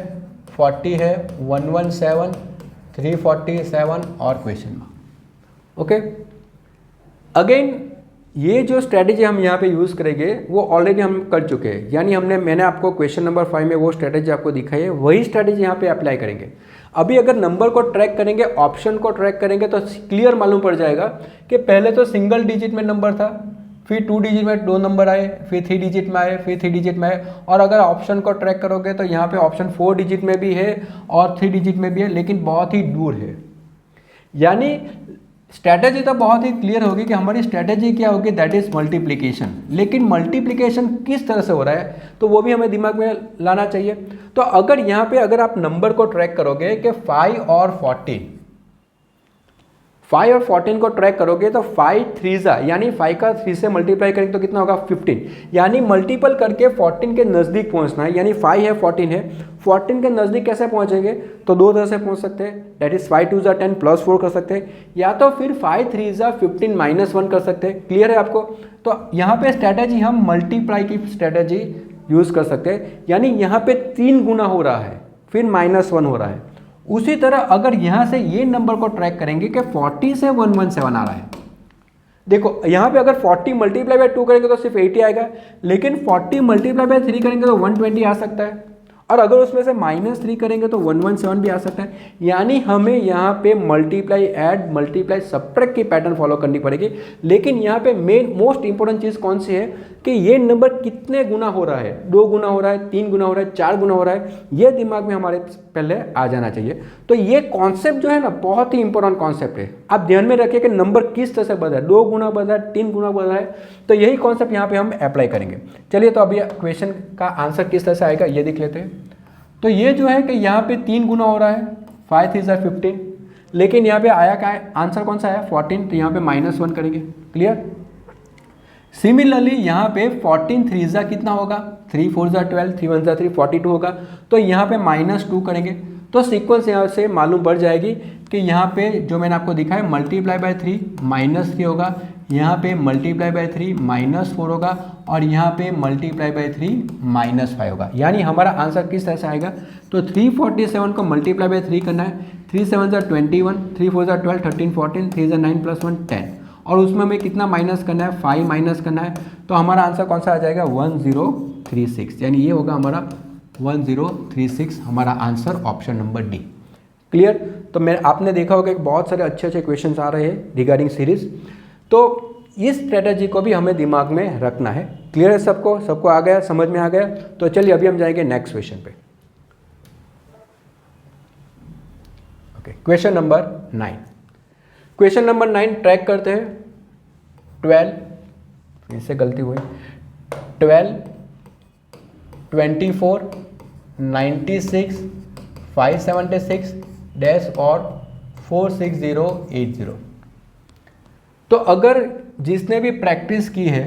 40 है, 117, 347 और क्वेश्चन मार्क। ओके, अगेन ये जो स्ट्रैटेजी हम यहाँ पे यूज़ करेंगे वो ऑलरेडी हम कर चुके हैं, यानी मैंने आपको क्वेश्चन नंबर 5 में वो स्ट्रैटेजी आपको दिखाई है, वही स्ट्रैटेजी यहाँ पे अप्लाई करेंगे। अभी अगर नंबर को ट्रैक करेंगे, ऑप्शन को ट्रैक करेंगे तो क्लियर मालूम पड़ जाएगा कि पहले तो सिंगल डिजिट में नंबर था, फिर 2 डिजिट में 2 नंबर आए, फिर 3 डिजिट में आए, फिर 3 डिजिट में आए। और अगर ऑप्शन को ट्रैक करोगे तो यहाँ पे ऑप्शन 4 डिजिट में भी है और 3 डिजिट में भी है, लेकिन बहुत ही दूर है। यानी स्ट्रैटेजी तो बहुत ही क्लियर होगी कि हमारी स्ट्रैटेजी क्या होगी, दैट इज मल्टीप्लिकेशन। लेकिन मल्टीप्लिकेशन किस तरह से हो रहा है तो वो भी हमें दिमाग में लाना चाहिए। तो अगर यहाँ पे अगर आप नंबर को ट्रैक करोगे कि 5 और 14 को ट्रैक करोगे तो 5 3 यानी 5 का 3 से मल्टीप्लाई करेंगे तो कितना होगा 15, यानी मल्टीपल करके 14 के नज़दीक पहुंचना है। यानी 5 है 14 है, 14 के नज़दीक कैसे पहुंचेंगे तो दो तरह से पहुंच सकते हैं, दैट इज 5 2 10 प्लस 4 कर सकते हैं, या तो फिर 5 3 15 माइनस 1 कर सकते हैं। क्लियर है आपको? तो यहाँ पे स्ट्रैटेजी हम मल्टीप्लाई की स्ट्रैटेजी यूज़ कर सकते हैं, यानी यहाँ पे 3 गुना हो रहा है फिर -1 हो रहा है। उसी तरह अगर यहाँ से ये नंबर को ट्रैक करेंगे कि 40 से 117 आ रहा है, देखो यहाँ पे अगर 40 मल्टीप्लाई बाय 2 करेंगे तो सिर्फ 80 आएगा, लेकिन 40 मल्टीप्लाई बाय 3 करेंगे तो 120 आ सकता है, और अगर उसमें से -3 करेंगे तो 117 भी आ सकता है। यानी हमें यहाँ पे मल्टीप्लाई ऐड मल्टीप्लाई सब्ट्रैक्ट की पैटर्न फॉलो करनी पड़ेगी। लेकिन यहाँ पे मेन मोस्ट इंपॉर्टेंट चीज़ कौन सी है कि ये नंबर कितने गुना हो रहा है, 2 गुना हो रहा है, 3 गुना हो रहा है, 4 गुना हो रहा है, ये दिमाग में हमारे पहले आ जाना चाहिए। तो ये कॉन्सेप्ट जो है ना बहुत ही इंपॉर्टेंट कॉन्सेप्ट है। आप ध्यान में रखिए कि नंबर किस तरह से बढ़ रहा है, 2 गुना बढ़ रहा है, 3 गुना बढ़ रहा है, तो यही कॉन्सेप्ट यहाँ पे हम अप्लाई करेंगे। चलिए तो अभी क्वेश्चन का आंसर किस तरह से आएगा ये देख लेते हैं। तो ये जो है कि यहाँ पे 3 गुना हो रहा है, 5 3 15, लेकिन यहाँ पे आया क्या है, आंसर कौन सा आया 14, तो यहाँ पे -1 करेंगे। क्लियर? सिमिलरली यहाँ पे 14 3 कितना होगा, 3 4 12, 3 1 3 42 होगा, तो यहाँ पे -2 करेंगे। तो सीक्वेंस यहाँ से मालूम पड़ जाएगी कि यहाँ पे जो मैंने आपको दिखा है मल्टीप्लाई बाय 3 -3 होगा, यहाँ पे मल्टीप्लाई बाय 3 -4 होगा, और यहाँ पे मल्टीप्लाई बाय 3 -5 होगा। यानी हमारा आंसर किस तरह से आएगा, तो 347 को मल्टीप्लाई बाय 3 करना है, 3 7 21, 3 4 12, 13 14, 3 9 + 1 10, और उसमें हमें कितना माइनस करना है, 5 माइनस करना है। तो हमारा आंसर कौन सा आ जाएगा 1036, यानी ये होगा हमारा 1036 हमारा answer, option number D. Clear? तो मैं आपने देखा होगा कि बहुत सारे अच्छे अच्छे क्वेश्चंस आ रहे हैं रिगार्डिंग सीरीज, तो इस स्ट्रेटजी को भी हमें दिमाग में रखना है। क्लियर है सबको आ गया, समझ में आ गया? तो चलिए अभी हम जाएंगे नेक्स्ट क्वेश्चन पे। Okay, question number 9। Question number 9 track करते हैं 12, इससे गलती हुई, 12 24 96 576 डैश और 46080। तो अगर जिसने भी प्रैक्टिस की है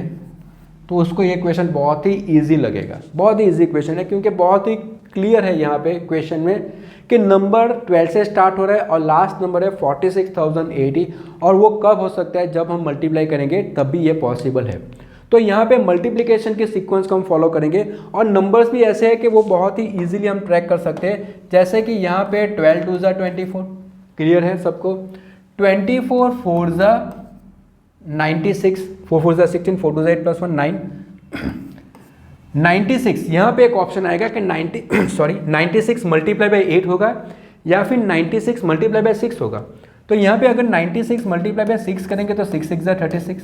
तो उसको ये क्वेश्चन बहुत ही इजी लगेगा। बहुत ही इजी क्वेश्चन है क्योंकि बहुत ही क्लियर है यहाँ पे क्वेश्चन में कि नंबर 12 से स्टार्ट हो रहा है और लास्ट नंबर है 46,080, और वो कब हो सकता है, जब हम मल्टीप्लाई करेंगे तभी ये पॉसिबल है। तो यहाँ पे मल्टीप्लिकेशन के सीक्वेंस को हम फॉलो करेंगे, और नंबर्स भी ऐसे हैं कि वो बहुत ही इजीली हम ट्रैक कर सकते हैं। जैसे कि यहाँ पे 12 2 24, क्लियर है सबको, 24 4 96, 4 4 16, 4 2 8 + 1 9, 96 यहाँ पे एक ऑप्शन आएगा कि 96 मल्टीप्लाई बाय 8 होगा या फिर 96 मल्टीप्लाई बाय 6 होगा। तो यहाँ पे अगर 96 मल्टीप्लाई बाय 6 करेंगे तो 6 6 36,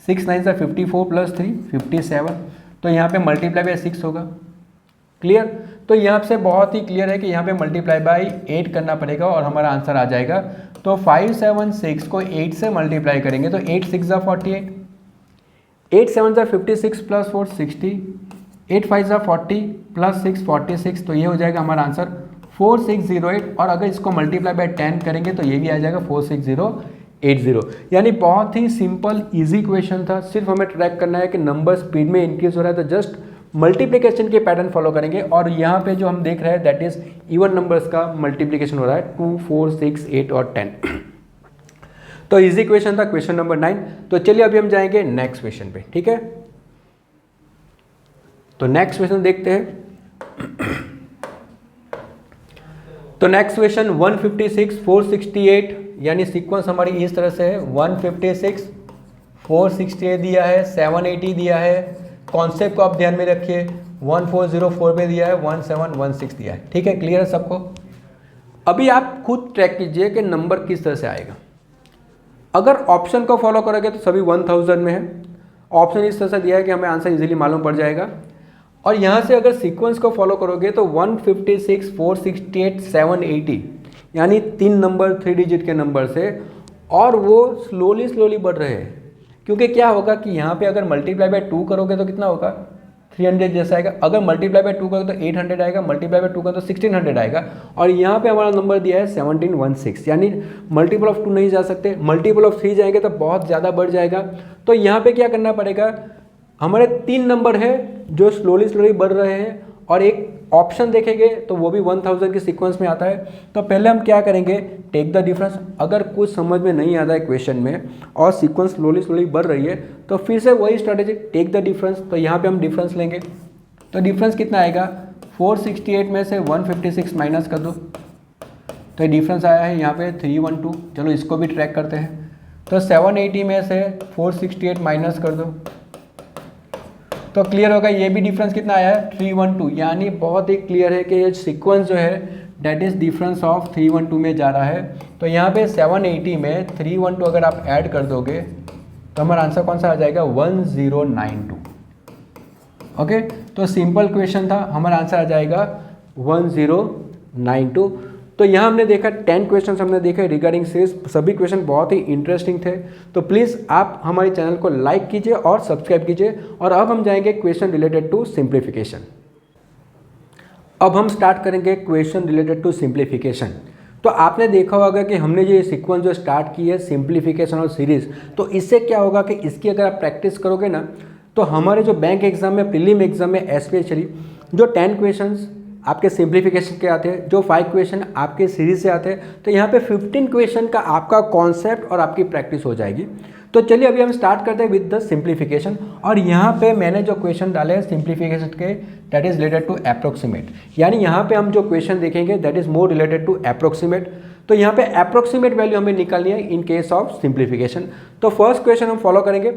6 9 54 + 3 57, तो यहाँ पे मल्टीप्लाई बाय 6 होगा। क्लियर? तो यहाँ से बहुत ही क्लियर है कि यहाँ पे मल्टीप्लाई बाय 8 करना पड़ेगा और हमारा आंसर आ जाएगा। तो 576 को 8 से मल्टीप्लाई करेंगे तो 8 6 48, 8 7 56 + 4 60, 8 5 40 + 6 46, तो ये हो जाएगा हमारा आंसर 4608। और अगर इसको मल्टीप्लाई बाय 10 करेंगे तो ये भी आ जाएगा 46080। यानी बहुत ही सिंपल इजी क्वेश्चन था, सिर्फ हमें ट्रैक करना है कि नंबर स्पीड में इंक्रीज हो रहा है तो जस्ट मल्टीप्लिकेशन के पैटर्न फॉलो करेंगे। और यहाँ पे जो हम देख रहे हैं दैट इज इवन नंबर्स का मल्टीप्लिकेशन हो रहा है 2 4 6 8 और 10। तो इजी क्वेश्चन था क्वेश्चन नंबर 9। तो चलिए अभी हम जाएंगे नेक्स्ट क्वेश्चन पे, ठीक है? तो नेक्स्ट क्वेश्चन देखते हैं। तो नेक्स्ट क्वेश्चन 156 468, यानी सीक्वेंस हमारी इस तरह से है, 156 468 दिया है, 780 दिया है, कॉन्सेप्ट को आप ध्यान में रखिए, 1404 पे दिया है, 1716 दिया है। ठीक है, क्लियर है सबको? अभी आप खुद ट्रैक कीजिए कि नंबर किस तरह से आएगा। अगर ऑप्शन को फॉलो करोगे तो सभी 1000 में है, ऑप्शन इस तरह से दिया है कि हमें आंसर इजीली मालूम पड़ जाएगा। और यहाँ से अगर सीक्वेंस को फॉलो करोगे तो 156 468 780, यानी 3 नंबर 3 डिजिट के नंबर से, और वो स्लोली बढ़ रहे हैं, क्योंकि क्या होगा कि यहाँ पे अगर मल्टीप्लाई बाय 2 करोगे तो कितना होगा 300 जैसा आएगा, अगर मल्टीप्लाई बाय 2 करोगे तो 800 आएगा, मल्टीप्लाई बाय 2 करोगे तो 1600 आएगा, और यहाँ पे हमारा नंबर दिया है 1716, यानी मल्टीपल ऑफ 2 नहीं जा सकते, मल्टीपल ऑफ 3 जाएंगे तो बहुत ज़्यादा बढ़ जाएगा। तो यहाँ पे क्या करना पड़ेगा, हमारे 3 नंबर है जो स्लोली बढ़ रहे हैं, और एक ऑप्शन देखेंगे तो वो भी 1000 के सीक्वेंस में आता है। तो पहले हम क्या करेंगे, टेक द डिफरेंस। अगर कुछ समझ में नहीं आता है क्वेश्चन में और सीक्वेंस स्लोली बढ़ रही है तो फिर से वही स्ट्रैटेजी, टेक द डिफरेंस। तो यहाँ पे हम डिफरेंस लेंगे, तो डिफरेंस कितना आएगा, 468 में से 156 माइनस कर दो, तो डिफरेंस आया है यहाँ पे 312। चलो इसको भी ट्रैक करते हैं, तो 780 में से 468 माइनस कर दो, तो क्लियर होगा ये भी डिफरेंस कितना आया है 312, यानी बहुत ही क्लियर है कि ये सीक्वेंस जो है डेट इज डिफरेंस ऑफ 312 में जा रहा है। तो यहाँ पे 780 में 312 अगर आप ऐड कर दोगे तो हमारा आंसर कौन सा आ जाएगा 1092। ओके, तो सिंपल क्वेश्चन था, हमारा आंसर आ जाएगा 1092। तो यहाँ हमने देखा 10 क्वेश्चन हमने देखे रिगार्डिंग सीरीज, सभी क्वेश्चन बहुत ही इंटरेस्टिंग थे। तो प्लीज़ आप हमारे चैनल को लाइक कीजिए और सब्सक्राइब कीजिए। और अब हम जाएंगे क्वेश्चन रिलेटेड टू सिंप्लीफिकेशन। अब हम स्टार्ट करेंगे क्वेश्चन रिलेटेड टू सिंप्लीफिकेशन। तो आपने देखा होगा कि हमने ये सीक्वेंस जो स्टार्ट की है सिंप्लीफिकेशन और सीरीज, तो इससे क्या होगा कि इसकी अगर आप प्रैक्टिस करोगे ना, तो हमारे जो बैंक एग्जाम में, प्रीलिम एग्जाम में स्पेशली जो 10 क्वेश्चंस आपके सिंप्लीफिकेशन के आते हैं, जो 5 क्वेश्चन आपके सीरीज से आते हैं, तो यहाँ पे 15 क्वेश्चन का आपका कॉन्सेप्ट और आपकी प्रैक्टिस हो जाएगी। तो चलिए अभी हम स्टार्ट करते हैं विद द सिंप्लीफिकेशन। और यहाँ पे मैंने जो क्वेश्चन डाले हैं सिंप्लीफिकेशन के, that is related to approximate, यानी यहाँ पे हम जो क्वेश्चन देखेंगे that is more related to approximate. तो यहाँ पे अप्रोक्सीमेट वैल्यू हमें निकालनी है इन केस ऑफ सिंप्लीफिकेशन। तो फर्स्ट क्वेश्चन हम फॉलो करेंगे।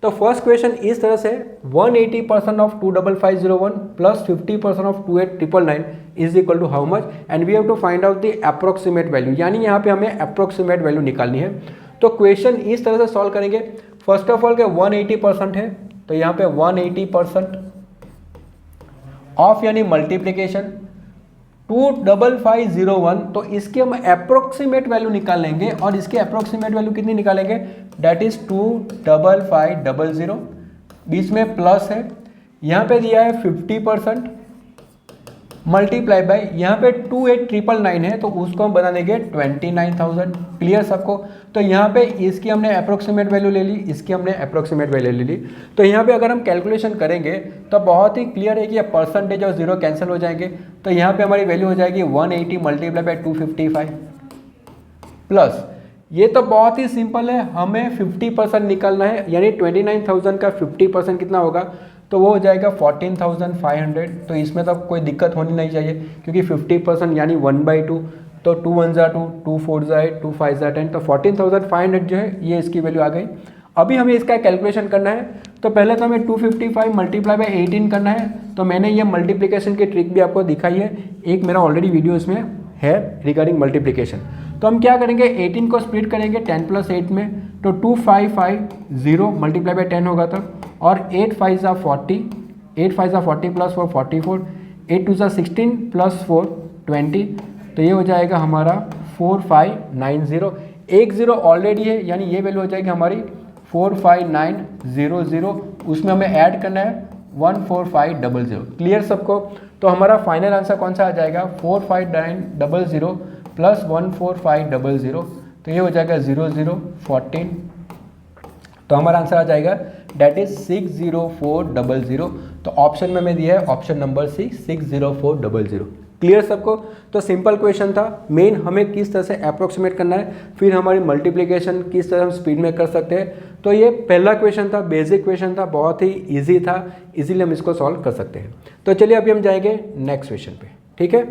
तो फर्स्ट क्वेश्चन इस तरह से 180% of 25501 plus 50% of 28999 is equal to how much, and we have to find out the approximate value, यानी यहाँ पे हमें अप्रोक्सीमेट वैल्यू निकालनी है। तो क्वेश्चन इस तरह से सॉल्व करेंगे। फर्स्ट ऑफ ऑल के 180% है, तो यहाँ पे 180% ऑफ यानी मल्टीप्लीकेशन 25501, तो इसके हम अप्रोक्सीमेट वैल्यू निकाल लेंगे, और इसके अप्रोक्सीमेट वैल्यू कितनी निकालेंगे, दैट इज 25500, बीच में प्लस है, यहाँ पे दिया है 50% मल्टीप्लाई बाय यहाँ पे 28999 है, तो उसको हम बना देंगे 29000। क्लियर सबको। तो यहाँ पे इसकी हमने अप्रोक्सीमेट वैल्यू ले ली, इसकी हमने अप्रोक्सीमेट वैल्यू ले ली। तो यहाँ पे अगर हम कैलकुलेशन करेंगे तो बहुत ही क्लियर है कि ये परसेंटेज और जीरो कैंसिल हो जाएंगे। तो यहाँ पे हमारी वैल्यू हो जाएगी 180 मल्टीप्लाई बाय 255 प्लस, ये तो बहुत ही सिंपल है, हमें 50% निकालना है, यानी 29000 का 50% कितना होगा, तो वो हो जाएगा 14500। तो इसमें तो कोई दिक्कत होनी नहीं चाहिए, क्योंकि 50% यानी 1/2, तो 2 1 जा 2, 2 4 जा 8, 2 5 जा 10, तो 14500 जो है ये इसकी वैल्यू आ गई। अभी हमें इसका कैलकुलेशन करना है। तो पहले तो हमें 255 मल्टीप्लाई बाय 18 करना है। तो मैंने ये मल्टीप्लिकेशन की ट्रिक भी आपको दिखाई है, एक मेरा ऑलरेडी वीडियो इसमें है रिगार्डिंग मल्टीप्लिकेशन। तो हम क्या करेंगे, 18 को स्प्लिट करेंगे 10 + 8 में, तो 2550 मल्टीप्लाई बाय 10 होगा तब, और 8 5 जा 40, 8 5 जा 40 + 4 44, 8 2 जा 16 + 4 20, तो ये हो जाएगा हमारा 4590। एक जीरो ऑलरेडी है, यानी ये वैल्यू हो जाएगी हमारी 45900, उसमें हमें ऐड करना है 14500। क्लियर सबको। तो हमारा फाइनल आंसर कौन सा आ जाएगा, 45900 प्लस 14500, तो ये हो जाएगा 0014, तो हमारा आंसर आ जाएगा डेट इज 60400। तो ऑप्शन में दिया है ऑप्शन नंबर सी 60400। क्लियर सबको। तो सिंपल क्वेश्चन था, मेन हमें किस तरह से अप्रोक्सीमेट करना है, फिर हमारी मल्टीप्लिकेशन किस तरह हम स्पीड में कर सकते हैं। तो ये पहला क्वेश्चन था, बेसिक क्वेश्चन था, बहुत ही इजी था, इजीली हम इसको सॉल्व कर सकते हैं। तो चलिए अभी हम जाएंगे नेक्स्ट क्वेश्चन पे, ठीक है।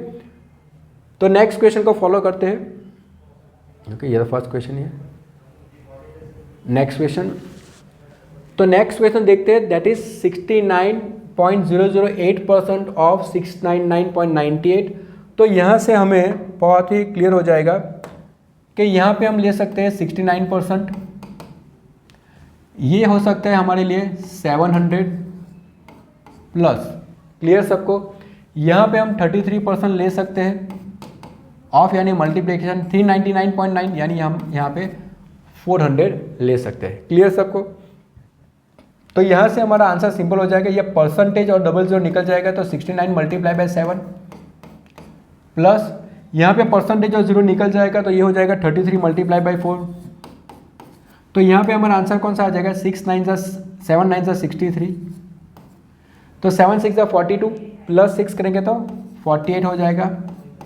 तो नेक्स्ट क्वेश्चन को फॉलो करते हैं। ओके, ये फर्स्ट क्वेश्चन है। नेक्स्ट क्वेश्चन, तो नेक्स्ट क्वेश्चन देखते हैं, दैट इज 69.008% ऑफ 699.98। तो यहाँ से हमें बहुत ही क्लियर हो जाएगा कि यहाँ पे हम ले सकते हैं 69%, ये हो सकता है हमारे लिए 700 प्लस। क्लियर सबको। यहाँ पे हम 33% ले सकते हैं ऑफ, यानी मल्टीप्लिकेशन 399.9, यानी हम यहाँ पे 400 ले सकते हैं। क्लियर सबको? तो यहाँ से हमारा आंसर सिंपल हो जाएगा, ये परसेंटेज और डबल जीरो निकल जाएगा तो 69 मल्टीप्लाई बाय 7 प्लस यहाँ पे परसेंटेज और जीरो निकल जाएगा तो ये हो जाएगा 33 मल्टीप्लाई बाय 4। तो यहाँ पे हमारा आंसर कौन सा आ जाएगा, 7 9 63, तो 7 6 42 प्लस 6 करेंगे तो 48 हो जाएगा,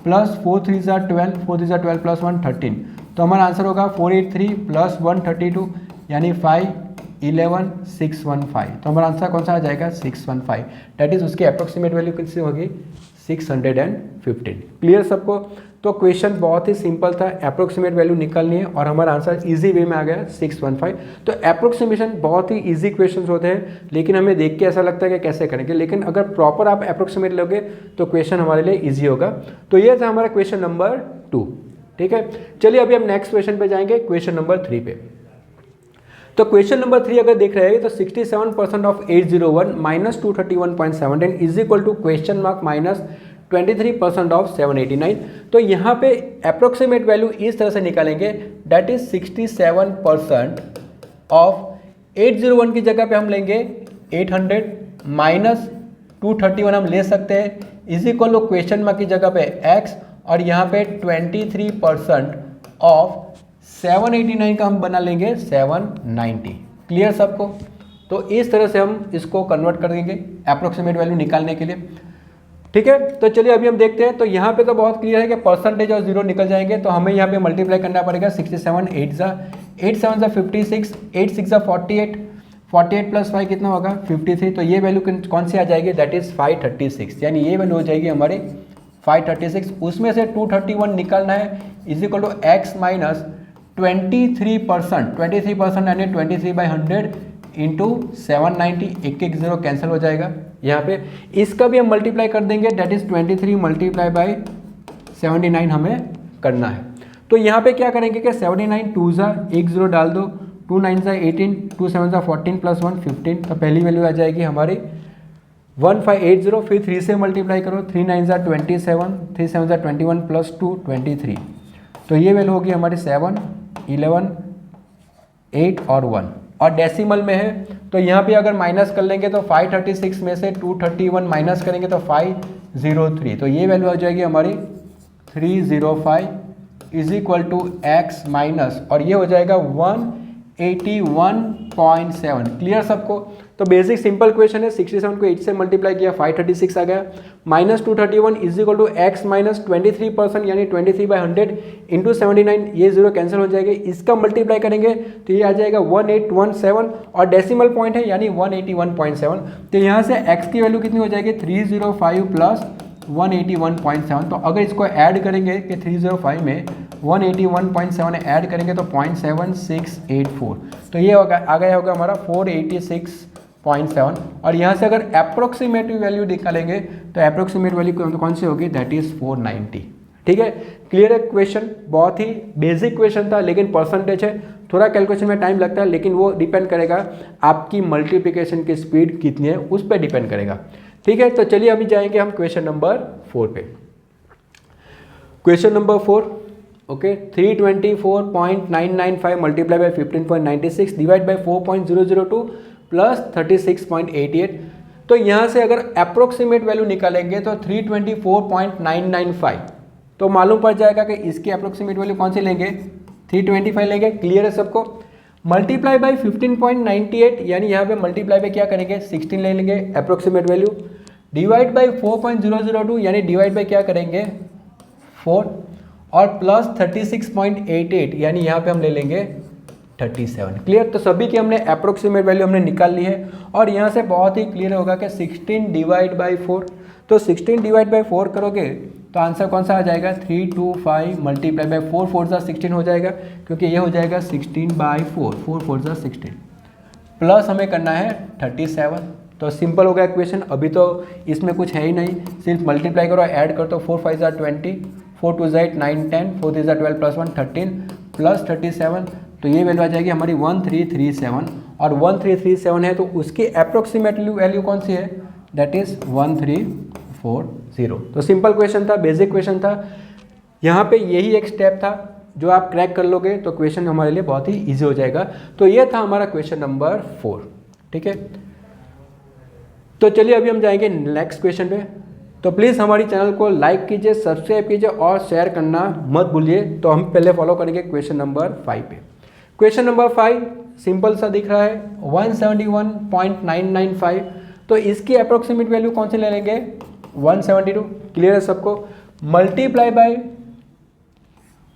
प्लस 4 3 12, 4 3 12 प्लस 1 13। तो हमारा आंसर होगा 483 प्लस 132 यानी 511 615। तो हमारा आंसर कौन सा आ जाएगा, 615। डैट इज उसकी अप्रोक्सीमेट वैल्यू कितनी होगी, 615। क्लियर सबको? तो क्वेश्चन बहुत ही सिंपल था, अप्रोक्सीमेट वैल्यू निकालनी है और हमारा आंसर इजी वे में आ गया 615। तो अप्रोक्सीमेशन बहुत ही इजी क्वेश्चंस होते हैं, लेकिन हमें देख के ऐसा लगता है कि कैसे करेंगे, लेकिन अगर प्रॉपर आप अप्रोक्सीमेट लोगे तो क्वेश्चन हमारे लिए ईजी होगा। तो ये था हमारा क्वेश्चन नंबर 2। ठीक है, चलिए अभी हम नेक्स्ट क्वेश्चन पे जाएंगे, क्वेश्चन नंबर 3 पे। तो क्वेश्चन नंबर 3 अगर देख रहे हैं तो 67% of 801 minus 231.710 is equal to question mark minus 23% of 789। तो यहाँ पे अप्रोक्सीमेट वैल्यू इस तरह से निकालेंगे, डैट इज 67% ऑफ 801 की जगह पे हम लेंगे 800 माइनस 231 हम ले सकते हैं, is equal to question mark की जगह पे x, और यहाँ पे 23% ऑफ 789 का हम बना लेंगे 790। क्लियर सबको? तो इस तरह से हम इसको कन्वर्ट कर देंगे अप्रोक्सीमेट वैल्यू निकालने के लिए। ठीक है, तो चलिए अभी हम देखते हैं। तो यहाँ पे तो बहुत क्लियर है कि परसेंटेज और जीरो निकल जाएंगे, तो हमें यहाँ पे मल्टीप्लाई करना पड़ेगा 67 8 7 56, 8 6 48, 48 प्लस 5 कितना होगा 53। तो ये वैल्यू कौन सी आ जाएगी, दैट इज 536, यानी ये वैल्यू हो जाएगी हमारी 536। उसमें से 231 निकालना है, is equal to X minus 23% यानी 23/100 इंटू 790, एक एक जीरो कैंसिल हो जाएगा यहाँ पे। इसका भी हम मल्टीप्लाई कर देंगे, डेट इज 23 मल्टीप्लाई बाई 79 हमें करना है। तो यहाँ पे क्या करेंगे कि 79 2 ज़ा एक जीरो डाल दो, 2 9 ज़ा 18, 2 7 ज़ा 14 प्लस 1 15। तो पहली वैल्यू आ जाएगी हमारी 1580, फिर 3 से मल्टीप्लाई करो, 3 9 ज़ा 27, 3 7 ज़ा 21 प्लस 2 23। तो ये वैल्यू होगी हमारी 7 11 8 और 1, और डेसिमल में है। तो यहाँ पे अगर माइनस कर लेंगे तो 536 में से 231 माइनस करेंगे तो 503। तो ये वैल्यू आ जाएगी हमारी 305 is equal to X minus, और ये हो जाएगा 181.7। क्लियर सबको? तो बेसिक सिंपल क्वेश्चन है, 67 को 8 से मल्टीप्लाई किया 536 आ गया, minus 231 is equal to X minus 23% यानी 23/100 इंटू 79, ये जीरो कैंसिल हो जाएगा। इसका मल्टीप्लाई करेंगे तो ये आ जाएगा 1817, और डेसिमल पॉइंट है यानी 181.7। तो यहाँ से एक्स की वैल्यू कितनी हो जाएगी 305 प्लस 181.7। तो अगर इसको ऐड करेंगे कि 305 में 181.7 ऐड करेंगे तो 0.7684, तो ये होगा आ गया होगा हमारा 486.7। और यहाँ से अगर अप्रोक्सीमेटिव वैल्यू निकालेंगे तो अप्रोक्सीमेट वैल्यू कौन सी होगी, दैट इज 490। ठीक है, क्लियर है क्वेश्चन? बहुत ही बेसिक क्वेश्चन था, लेकिन परसेंटेज है, थोड़ा कैलकुलेशन में टाइम लगता है, लेकिन वो डिपेंड करेगा आपकी मल्टीप्लिकेशन की स्पीड कितनी है, उस पर डिपेंड करेगा। ठीक है, तो चलिए अभी जाएंगे हम क्वेश्चन नंबर 4 पे। Question number 4, okay, 324.995 multiply by 15.96 divide by 4.002 plus 36.88। तो यहाँ से अगर अप्रोक्सीमेट वैल्यू निकालेंगे तो 324.995, तो मालूम पड़ जाएगा कि इसकी अप्रोक्सीमेट वैल्यू कौन सी लेंगे, 325 लेंगे। क्लियर है सबको? मल्टीप्लाई बाई 15.98 यानी यहाँ पे मल्टीप्लाई पे क्या करेंगे 16 ले लेंगे अप्रोक्सीमेट वैल्यू, डिवाइड बाई 4.002 यानी डिवाइड बाई क्या करेंगे 4, और प्लस 36.88 यानी यहाँ पे हम ले लेंगे 37। क्लियर? तो सभी की हमने अप्रोक्सीमेट वैल्यू हमने निकाल ली है, और यहाँ से बहुत ही क्लियर होगा कि 16 डिवाइड बाई 4, तो 16 डिवाइड बाई 4 करोगे तो आंसर कौन सा आ जाएगा 325 मल्टीप्लाई बाई 4 4 ज़ा 16 हो जाएगा, क्योंकि ये हो जाएगा 16 बाई 4 4 4 ज़ा 16, प्लस हमें करना है 37। तो सिंपल हो गया क्वेश्चन। अभी तो इसमें कुछ है ही नहीं, सिर्फ मल्टीप्लाई करो, ऐड कर, तो 4 5 ज़ा 20, 4 2 ज़ा 8 9 10, 4 3 ज़ा 12 प्लस 1 13 प्लस 37। तो ये वैल्यू आ जाएगी हमारी 1337, और 1337 है तो उसकी अप्रोक्सीमेट वैल्यू कौन सी है, दैट इज़ 1340। तो सिंपल क्वेश्चन था, बेसिक क्वेश्चन था। यहाँ पे यही एक स्टेप था, जो आप क्रैक कर लोगे तो क्वेश्चन हमारे लिए बहुत ही ईजी हो जाएगा। तो ये था हमारा क्वेश्चन नंबर 4, ठीक है। तो चलिए अभी हम जाएंगे नेक्स्ट क्वेश्चन पे। तो प्लीज़ हमारी चैनल को लाइक कीजिए, सब्सक्राइब कीजिए और शेयर करना मत भूलिए। तो हम पहले फॉलो करेंगे क्वेश्चन नंबर 5 पे। क्वेश्चन नंबर 5 सिंपल सा दिख रहा है 171.995। तो इसकी अप्रोक्सीमेट वैल्यू कौन सी ले लेंगे 172, क्लियर है सबको। मल्टीप्लाई बाय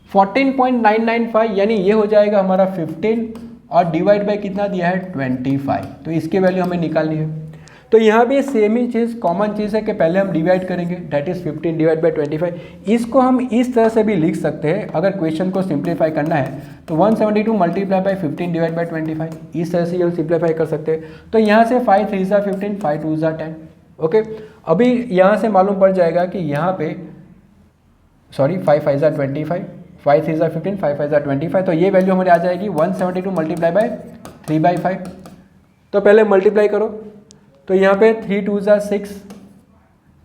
14.995 यानी ये हो जाएगा हमारा 15 और डिवाइड बाय कितना दिया है 25। तो इसकी वैल्यू हमें निकालनी है। तो यहाँ भी सेम ही चीज़ कॉमन चीज़ है कि पहले हम डिवाइड करेंगे, दैट इज़ 15 डिवाइड बाय 25। इसको हम इस तरह से भी लिख सकते हैं अगर क्वेश्चन को सिंप्लीफाई करना है तो 172 मल्टीप्लाई बाय 15 डिवाइड बाय 25, इस तरह से हम सिंप्लीफाई कर सकते हैं। तो यहाँ से 5 3 ज़ा 15, 5 2 ज़ा 10, ओके। अभी यहाँ से मालूम पड़ जाएगा कि यहाँ पे 5 5 ज़ा 25, 5 3 ज़ा 15, 5 5 ज़ा 25। तो ये वैल्यू हमारी आ जाएगी 172 मल्टीप्लाई बाय 3/5। तो पहले मल्टीप्लाई करो, तो यहाँ पे 3 2 ज़ा 6,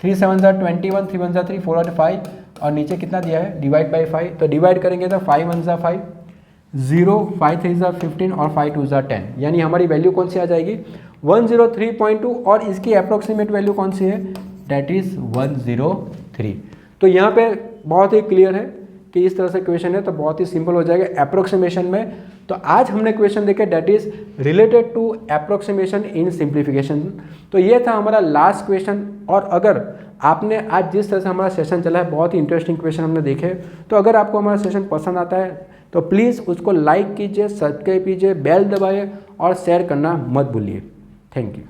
3 7 ज़ा 21, 3 1 ज़ा 3, 4 और 5 और नीचे कितना दिया है डिवाइड बाय 5। तो डिवाइड करेंगे तो 5 1 ज़ा 5, 0, 5 3 ज़ा 15 और 5 2 ज़ा 10, यानी हमारी वैल्यू कौन सी आ जाएगी 103.2 और इसकी अप्रोक्सीमेट वैल्यू कौन सी है दैट इज़ 103। तो यहाँ पे बहुत ही क्लियर है कि इस तरह से क्वेश्चन है तो बहुत ही सिंपल हो जाएगा अप्रोक्सीमेशन में। तो आज हमने क्वेश्चन देखे that is related to approximation in simplification. तो ये था हमारा लास्ट क्वेश्चन। और अगर आपने आज जिस तरह से हमारा सेशन चला है बहुत ही इंटरेस्टिंग क्वेश्चन हमने देखे, तो अगर आपको हमारा सेशन पसंद आता है तो प्लीज़ उसको लाइक कीजिए, सब्सक्राइब कीजिए, बेल दबाइए और शेयर करना मत भूलिए। Thank you.